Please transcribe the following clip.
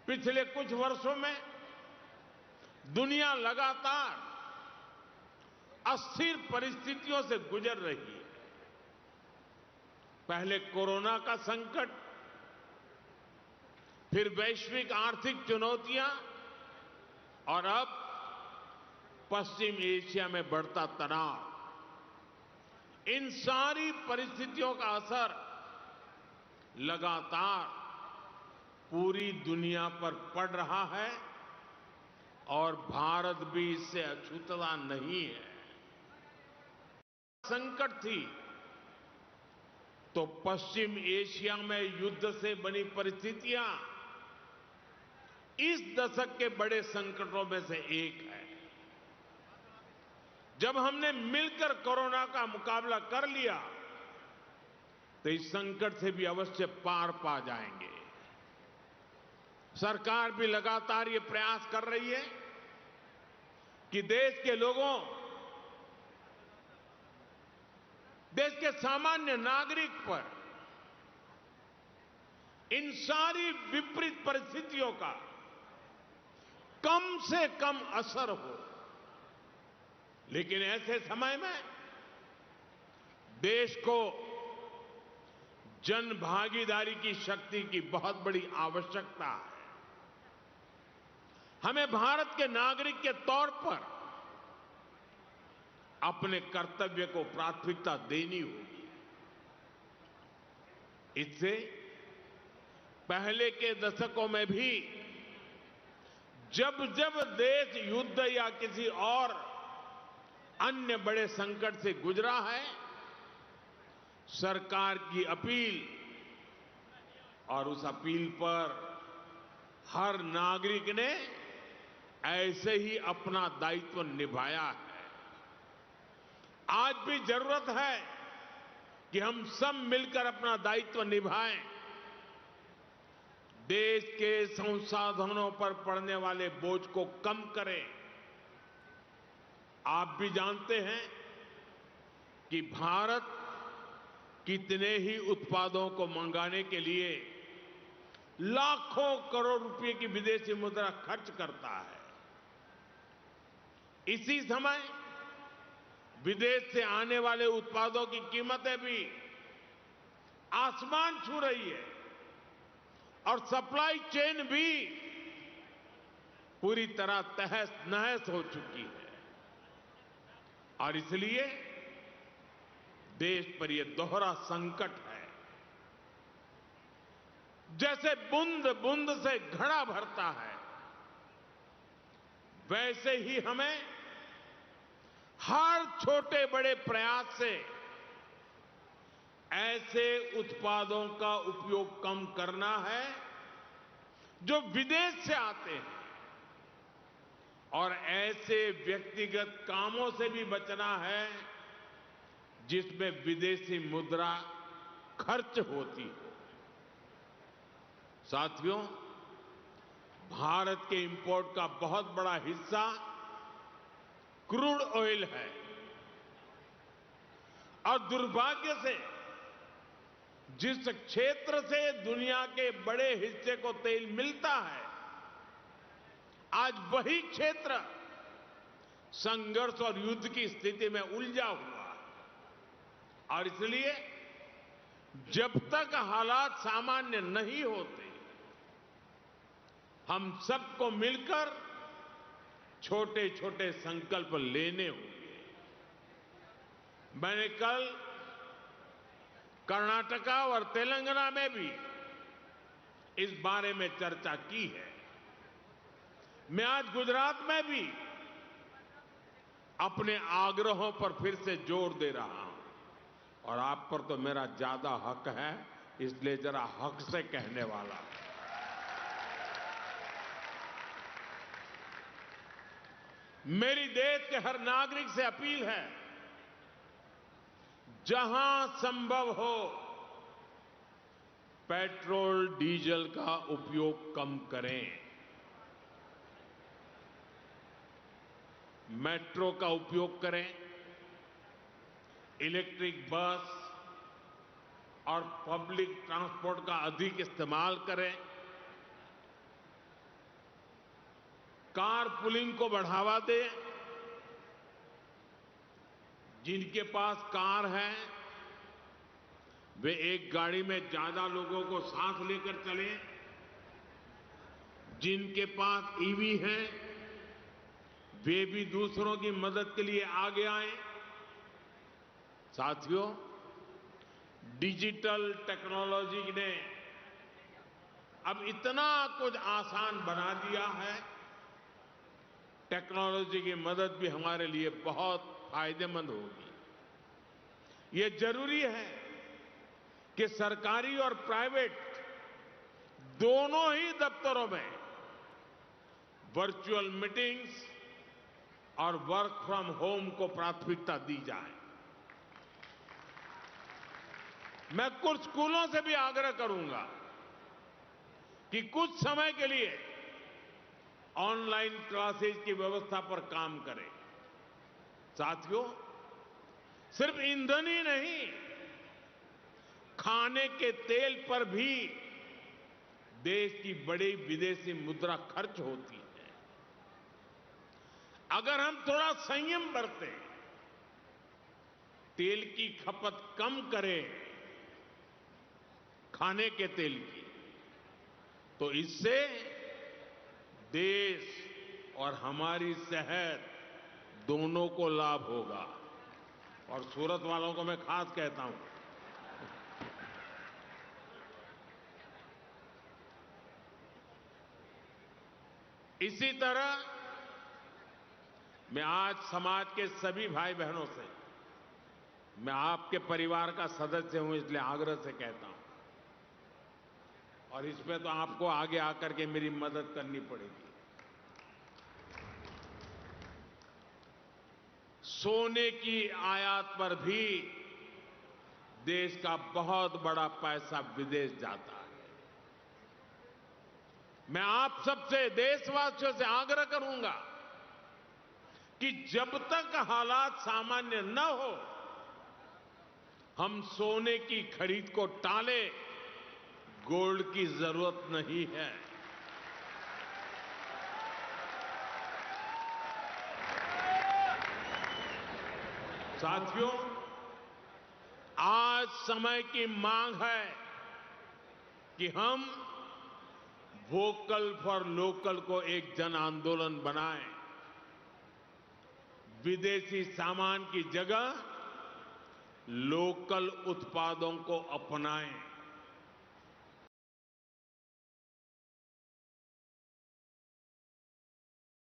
पिछले कुछ वर्षों में दुनिया लगातार अस्थिर परिस्थितियों से गुजर रही है। पहले कोरोना का संकट, फिर वैश्विक आर्थिक चुनौतियां और अब पश्चिम एशिया में बढ़ता तनाव। इन सारी परिस्थितियों का असर लगातार पूरी दुनिया पर पड़ रहा है और भारत भी इससे अछूता नहीं है। संकट थी तो पश्चिम एशिया में युद्ध से बनी परिस्थितियां इस दशक के बड़े संकटों में से एक है। जब हमने मिलकर कोरोना का मुकाबला कर लिया तो इस संकट से भी अवश्य पार पा जाएंगे। सरकार भी लगातार ये प्रयास कर रही है कि देश के लोगों, देश के सामान्य नागरिक पर इन सारी विपरीत परिस्थितियों का कम से कम असर हो। लेकिन ऐसे समय में देश को जन भागीदारी की शक्ति की बहुत बड़ी आवश्यकता है। हमें भारत के नागरिक के तौर पर अपने कर्तव्य को प्राथमिकता देनी होगी। इससे पहले के दशकों में भी जब जब देश युद्ध या किसी और अन्य बड़े संकट से गुजरा है, सरकार की अपील और उस अपील पर हर नागरिक ने ऐसे ही अपना दायित्व निभाया है। आज भी जरूरत है कि हम सब मिलकर अपना दायित्व निभाएं। देश के संसाधनों पर पड़ने वाले बोझ को कम करें। आप भी जानते हैं कि भारत कितने ही उत्पादों को मंगाने के लिए लाखों करोड़ रुपए की विदेशी मुद्रा खर्च करता है। इसी समय विदेश से आने वाले उत्पादों की कीमतें भी आसमान छू रही है और सप्लाई चेन भी पूरी तरह तहस नहस हो चुकी है। और इसलिए देश पर यह दोहरा संकट है। जैसे बूंद बूंद से घड़ा भरता है, वैसे ही हमें हर छोटे बड़े प्रयास से ऐसे उत्पादों का उपयोग कम करना है जो विदेश से आते हैं, और ऐसे व्यक्तिगत कामों से भी बचना है जिसमें विदेशी मुद्रा खर्च होती हो। साथियों, भारत के इंपोर्ट का बहुत बड़ा हिस्सा क्रूड ऑयल है और दुर्भाग्य से जिस क्षेत्र से दुनिया के बड़े हिस्से को तेल मिलता है, आज वही क्षेत्र संघर्ष और युद्ध की स्थिति में उलझा हुआ है। और इसलिए जब तक हालात सामान्य नहीं होते, हम सबको मिलकर छोटे छोटे संकल्प लेने होंगे। मैंने कल कर्नाटका और तेलंगाना में भी इस बारे में चर्चा की है। मैं आज गुजरात में भी अपने आग्रहों पर फिर से जोर दे रहा हूं, और आप पर तो मेरा ज्यादा हक है, इसलिए जरा हक से कहने वाला हूं। मेरी देश के हर नागरिक से अपील है, जहां संभव हो पेट्रोल डीजल का उपयोग कम करें। मेट्रो का उपयोग करें, इलेक्ट्रिक बस और पब्लिक ट्रांसपोर्ट का अधिक इस्तेमाल करें। कार पुलिंग को बढ़ावा दें। जिनके पास कार है वे एक गाड़ी में ज्यादा लोगों को साथ लेकर चलें। जिनके पास ईवी है वे भी दूसरों की मदद के लिए आगे आए। साथियों, डिजिटल टेक्नोलॉजी ने अब इतना कुछ आसान बना दिया है। टेक्नोलॉजी की मदद भी हमारे लिए बहुत फायदेमंद होगी। ये जरूरी है कि सरकारी और प्राइवेट दोनों ही दफ्तरों में वर्चुअल मीटिंग्स और वर्क फ्रॉम होम को प्राथमिकता दी जाए। मैं कुछ स्कूलों से भी आग्रह करूंगा कि कुछ समय के लिए ऑनलाइन क्लासेज की व्यवस्था पर काम करें। साथियों, सिर्फ ईंधन ही नहीं, खाने के तेल पर भी देश की बड़ी विदेशी मुद्रा खर्च होती है। अगर हम थोड़ा संयम बरतें, तेल की खपत कम करें, खाने के तेल की, तो इससे देश और हमारी सेहत दोनों को लाभ होगा। और सूरत वालों को मैं खास कहता हूं, इसी तरह मैं आज समाज के सभी भाई बहनों से, मैं आपके परिवार का सदस्य हूं इसलिए आग्रह से कहता हूं, और इसमें तो आपको आगे आकर के मेरी मदद करनी पड़ेगी। सोने की आयात पर भी देश का बहुत बड़ा पैसा विदेश जाता है। मैं आप सबसे, देशवासियों से आग्रह करूंगा कि जब तक हालात सामान्य न हो, हम सोने की खरीद को टालें। गोल्ड की जरूरत नहीं है। साथियों, आज समय की मांग है कि हम वोकल फॉर लोकल को एक जन आंदोलन बनाएं। विदेशी सामान की जगह लोकल उत्पादों को अपनाएं।